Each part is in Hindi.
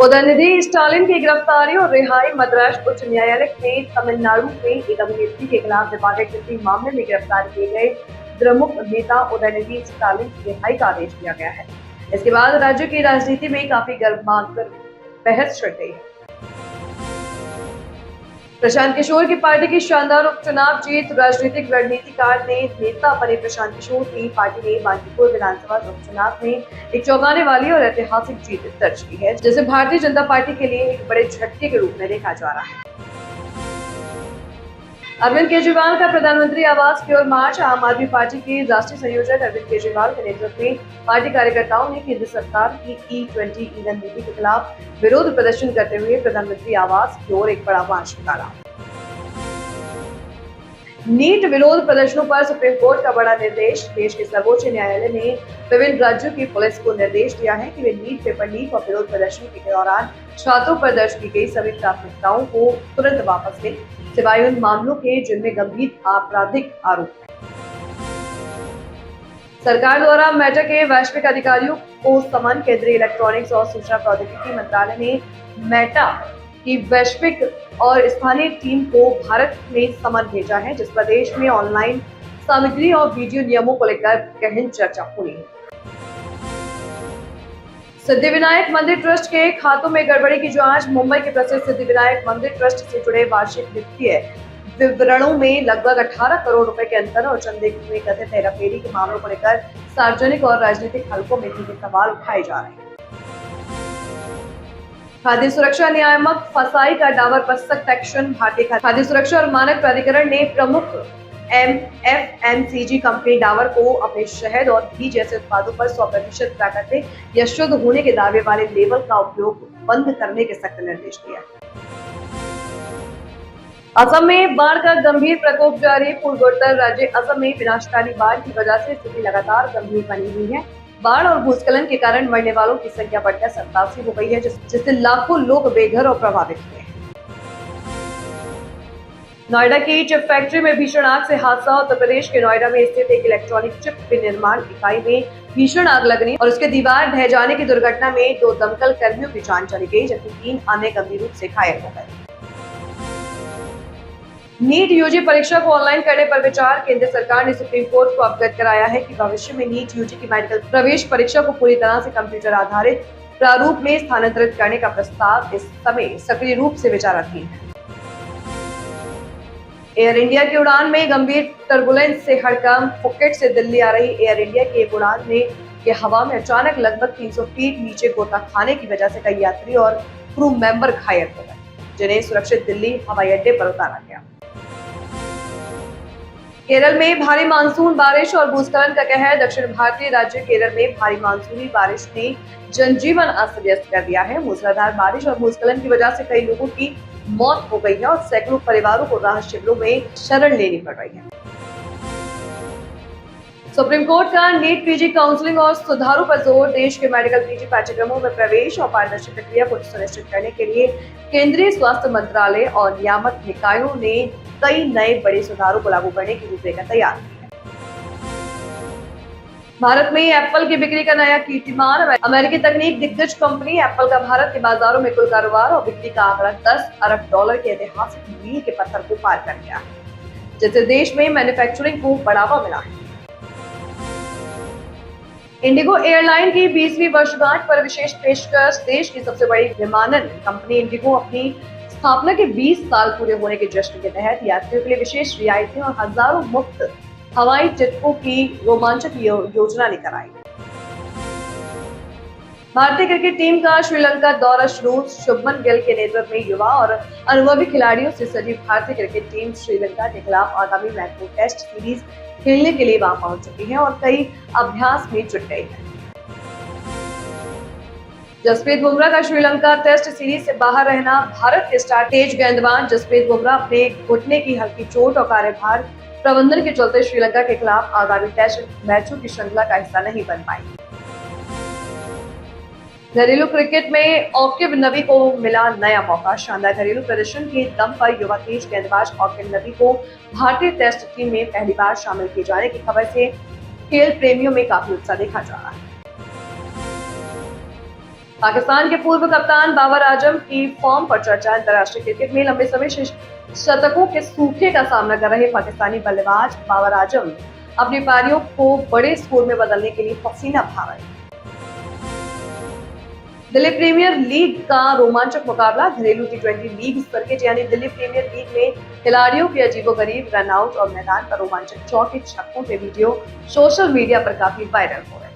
उदयनिधि स्टालिन की गिरफ्तारी और रिहाई। मद्रास उच्च न्यायालय ने तमिलनाडु में एक अभिनेत्री के खिलाफ विभागीय मामले में गिरफ्तार किए गए द्रमुक नेता उदयनिधि स्टालिन की रिहाई का आदेश दिया गया है। इसके बाद राज्य की राजनीति में काफी गर्माकर बहस छिड़ गई है। प्रशांत किशोर की पार्टी की शानदार उपचुनाव जीत। राजनीतिक रणनीतिकार ने नेता बने प्रशांत किशोर की पार्टी ने बांकीपुर विधानसभा उपचुनाव में एक चौंकाने वाली और ऐतिहासिक जीत दर्ज की है, जिसे भारतीय जनता पार्टी के लिए एक बड़े झटके के रूप में देखा जा रहा है। अरविंद केजरीवाल का प्रधानमंत्री आवास की ओर मार्च। आम आदमी पार्टी के राष्ट्रीय संयोजक अरविंद केजरीवाल के नेतृत्व में पार्टी कार्यकर्ताओं ने केंद्र सरकार की E20 ईंधन नीति के खिलाफ विरोध प्रदर्शन करते हुए प्रधानमंत्री आवास की ओर एक बड़ा मार्च निकाला। नीट विरोध प्रदर्शनों पर सुप्रीम कोर्ट का बड़ा निर्देश। देश के सर्वोच्च न्यायालय ने विभिन्न राज्यों की पुलिस को निर्देश दिया है कि वे नीट पेपर लीक और विरोध प्रदर्शन के दौरान छात्रों पर दर्ज की गई सभी प्राथमिकताओं को तुरंत वापस लें, सिवाय उन मामलों के जिनमें गंभीर आपराधिक आरोप है। सरकार द्वारा मेटा के वैश्विक अधिकारियों को समन। केंद्रीय इलेक्ट्रॉनिक्स और सूचना प्रौद्योगिकी मंत्रालय ने मेटा की वैश्विक और स्थानीय टीम को भारत में समन भेजा है, जिस पर देश में ऑनलाइन सामग्री और वीडियो नियमों को लेकर गहन चर्चा हुई है। सिद्धिविनायक मंदिर ट्रस्ट के खातों में गड़बड़ी की जांच। मुंबई के प्रसिद्ध सिद्धिविनायक मंदिर ट्रस्ट से जुड़े वार्षिक वित्तीय विवरणों में लगभग 18 करोड़ रुपए के अंतर और चंदे में कथित हेराफेरी के मामलों को लेकर सार्वजनिक और राजनीतिक हलकों में भी सवाल उठाए जा रहे हैं। खाद्य सुरक्षा नियामक फसाई का डावर पर सख्त एक्शन। भारतीय खाद्य सुरक्षा और मानक प्राधिकरण ने प्रमुख FMCG कंपनी डावर को अपने शहद और घी जैसे उत्पादों पर 100% प्राकृतिक या शुद्ध होने के दावे वाले लेबल का उपयोग बंद करने के सख्त निर्देश दिया। असम में बाढ़ का गंभीर प्रकोप जारी। पूर्वोत्तर राज्य असम में विनाशकारी बाढ़ की वजह से स्थिति लगातार गंभीर बनी हुई है। बाढ़ और भूस्खलन के कारण मरने वालों की संख्या बढ़कर 87 हो गई है, जिससे लाखों लोग बेघर और प्रभावित हुए हैं। नोएडा की चिप फैक्ट्री में भीषण आग से हादसा। उत्तर प्रदेश के नोएडा में स्थित एक इलेक्ट्रॉनिक चिप विनिर्माण इकाई में भीषण आग लगने और उसके दीवार ढह जाने की दुर्घटना में 2 दमकल कर्मियों की जान चली गई, जबकि 3 अन्य गंभीर रूप से घायल हो गए। नीट यूजी परीक्षा को ऑनलाइन करने पर विचार। केंद्र सरकार ने सुप्रीम कोर्ट को अवगत कराया है कि भविष्य में नीट यूजी की मेडिकल प्रवेश परीक्षा को पूरी तरह से कंप्यूटर आधारित प्रारूप में स्थानांतरित करने का प्रस्ताव इस समय सक्रिय रूप से विचाराधीन है। एयर इंडिया की उड़ान में गंभीर टर्बुलेंस से हड़कंप। फुकेट से दिल्ली आ रही एयर इंडिया की एक उड़ान में हवा में अचानक लगभग 300 फीट नीचे गोता खाने की वजह से कई यात्री और क्रू मेंबर घायल हो गए, जिन्हें सुरक्षित दिल्ली हवाई अड्डे पर उतारा गया। केरल में भारी मानसून बारिश और भूस्खलन का कहर। दक्षिण भारतीय राज्य केरल में भारी मानसूनी बारिश ने जनजीवन अस्त व्यस्त कर दिया है। मूसलाधार बारिश और भूस्खलन की वजह से कई लोगों की मौत हो गई है और सैकड़ों परिवारों को राहत शिविरों में शरण लेनी पड़ रही है। सुप्रीम कोर्ट का नीट पीजी काउंसलिंग और सुधारों पर जोर। देश के मेडिकल पीजी पाठ्यक्रमों में प्रवेश और पारदर्शी प्रक्रिया को सुनिश्चित करने के लिए केंद्रीय स्वास्थ्य मंत्रालय और नियामक निकायों ने कई नए बड़े सुधारों को लागू करने की रूपरेखा तैयार की है। भारत में एप्पल की बिक्री का नया कीर्तिमान। अमेरिकी तकनीक दिग्गज कंपनी एप्पल का भारत के बाजारों में कुल कारोबार और बिक्री का आंकड़ा $10 अरब के ऐतिहासिक मील के पत्थर को पार कर गया है, जिससे देश में मैन्युफैक्चरिंग को बढ़ावा मिला है। इंडिगो एयरलाइन की 20वीं वर्षगांठ पर विशेष पेशकश। देश की सबसे बड़ी विमानन कंपनी इंडिगो अपनी स्थापना के 20 साल पूरे होने के जश्न के तहत यात्रियों के लिए विशेष रियायतें और हजारों मुफ्त हवाई टिकटों की रोमांचक योजना लेकर आई। भारतीय क्रिकेट टीम का श्रीलंका दौरा शुरू। शुभमन गिल के नेतृत्व में युवा और अनुभवी खिलाड़ियों से सजी भारतीय क्रिकेट टीम श्रीलंका के खिलाफ आगामी मैच टेस्ट सीरीज खेलने के लिए वहां पहुंच चुकी है और कई अभ्यास में जुट गई है। जसप्रीत बुमराह का श्रीलंका टेस्ट सीरीज से बाहर रहना। भारत के स्टार तेज गेंदबाज जसप्रीत बुमराह अपने घुटने की हल्की चोट और कार्यभार प्रबंधन के चलते श्रीलंका के खिलाफ आगामी टेस्ट मैचों की श्रृंखला का हिस्सा नहीं बन पाई। घरेलू क्रिकेट में औकिब नबी को मिला नया मौका। शानदार घरेलू प्रदर्शन के दम पर युवा तेज गेंदबाज औकिब नबी को भारतीय टेस्ट टीम में पहली बार शामिल किए जाने की खबर से खेल प्रेमियों में काफी उत्साह देखा जा रहा है। पाकिस्तान के पूर्व कप्तान बाबर आजम की फॉर्म पर चर्चा। अंतर्राष्ट्रीय क्रिकेट में लंबे समय से शतकों के सूखे का सामना कर रहे पाकिस्तानी बल्लेबाज बाबर आजम अपनी पारियों को बड़े स्कोर में बदलने के लिए पसीना बहा रहे हैं। दिल्ली प्रीमियर लीग का रोमांचक मुकाबला। घरेलू टी20 लीग सर्किट यानी दिल्ली प्रीमियर लीग में खिलाड़ियों के अजीबोगरीब रनआउट और मैदान पर रोमांचक चौके छक्कों के वीडियो सोशल मीडिया पर काफी वायरल हो रहे हैं।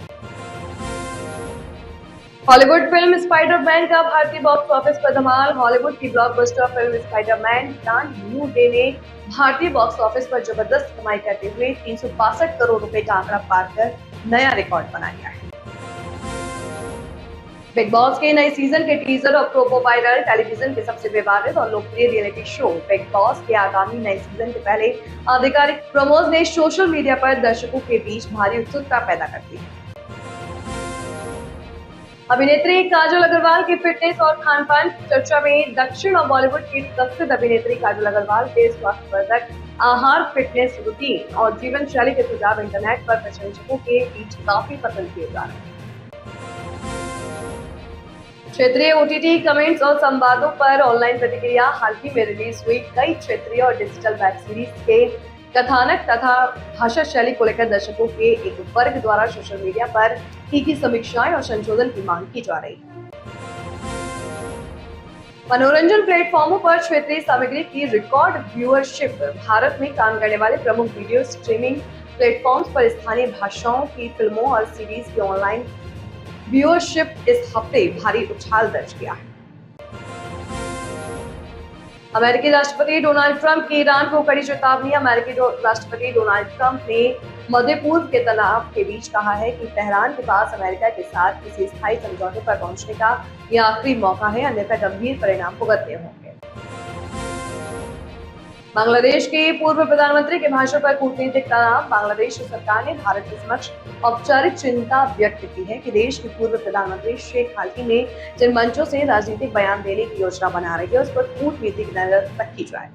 हॉलीवुड फिल्म स्पाइडरमैन का भारतीय बॉक्स ऑफिस पर धमाल। हॉलीवुड की blockbuster film Spiderman brand new day ने भारतीय बॉक्स ऑफिस पर जबरदस्त कमाई करते हुए 362 करोड़ रुपए का आंकड़ा पार कर नया रिकॉर्ड बना लिया है। बिग बॉस के नए सीजन के टीजर और प्रोमो वायरल। टेलीविजन के सबसे विवादित और लोकप्रिय रियलिटी शो बिग बॉस के आगामी नए सीजन के पहले आधिकारिक प्रोमोज ने सोशल मीडिया पर दर्शकों के बीच भारी उत्सुकता पैदा कर दी है। अभिनेत्री काजोल अग्रवाल की फिटनेस और खान-पान की चर्चा में। दक्षिण और बॉलीवुड की प्रसिद्ध अभिनेत्री काजोल अग्रवाल के स्वास्थ्यवर्धक आहार, फिटनेस रूटीन और जीवन शैली के सुझाव इंटरनेट पर प्रशंसकों के बीच काफी पसंद किए जा रहे हैं। क्षेत्रीय ओटीटी कमेंट्स और संवादों पर ऑनलाइन प्रतिक्रिया। हाल ही में रिलीज हुई कई क्षेत्रीय और डिजिटल वेब सीरीज के कथानक तथा भाषा शैली को लेकर दर्शकों के एक वर्ग द्वारा सोशल मीडिया पर की समीक्षाएं और संशोधन की मांग की जा रही है। मनोरंजन प्लेटफॉर्मों पर क्षेत्रीय सामग्री की रिकॉर्ड व्यूअरशिप। भारत में काम करने वाले प्रमुख वीडियो स्ट्रीमिंग प्लेटफॉर्म्स पर स्थानीय भाषाओं की फिल्मों और सीरीज की ऑनलाइन व्यूअरशिप इस हफ्ते भारी उछाल दर्ज किया है। अमेरिकी राष्ट्रपति डोनाल्ड ट्रंप की ईरान को कड़ी चेतावनी। अमेरिकी राष्ट्रपति डोनाल्ड ट्रंप ने मध्य पूर्व के तनाव के बीच कहा है कि तेहरान के पास अमेरिका के साथ किसी स्थायी समझौते पर पहुंचने का यह आखिरी मौका है, अन्यथा गंभीर परिणाम भुगतने होंगे। बांग्लादेश के पूर्व प्रधानमंत्री के भाषण पर कूटनीतिक तनाव। बांग्लादेश सरकार ने भारत के समक्ष औपचारिक चिंता व्यक्त की है कि देश के पूर्व प्रधानमंत्री शेख हाल ही में जिन मंचों से राजनीतिक बयान देने की योजना बना रही है उस पर कूटनीतिक नजर रखी जाए।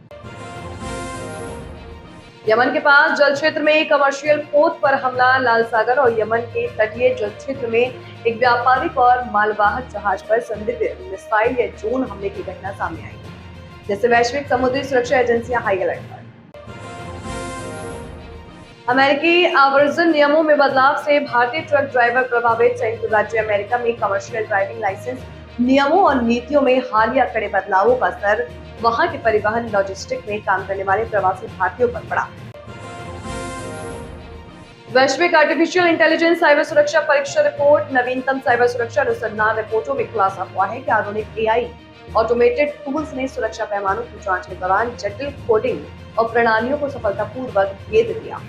यमन के पास जल क्षेत्र में कमर्शियल पोत पर हमला। लाल सागर और यमन के तटीय जल क्षेत्र में एक व्यापारिक और मालवाहक जहाज पर संदिग्ध मिसाइल या ड्रोन हमले की घटना सामने आई, जिससे वैश्विक समुद्री सुरक्षा एजेंसियां हाई अलर्ट पर। अमेरिकी आवर्जन नियमों में बदलाव से भारतीय ट्रक ड्राइवर प्रभावित। संयुक्त राज्य अमेरिका में कमर्शियल ड्राइविंग लाइसेंस नियमों और नीतियों में हालिया कड़े बदलावों का असर वहां के परिवहन लॉजिस्टिक में काम करने वाले प्रवासी भारतीयों पर पड़ा। वैश्विक आर्टिफिशियल इंटेलिजेंस साइबर सुरक्षा परीक्षा रिपोर्ट। नवीनतम साइबर सुरक्षा अनुसंधान रिपोर्टों में खुलासा हुआ है कि आधुनिक एआई ऑटोमेटेड टूल्स ने सुरक्षा पैमानों की जांच के दौरान जटिल कोडिंग और प्रणालियों को सफलतापूर्वक भेद दिया।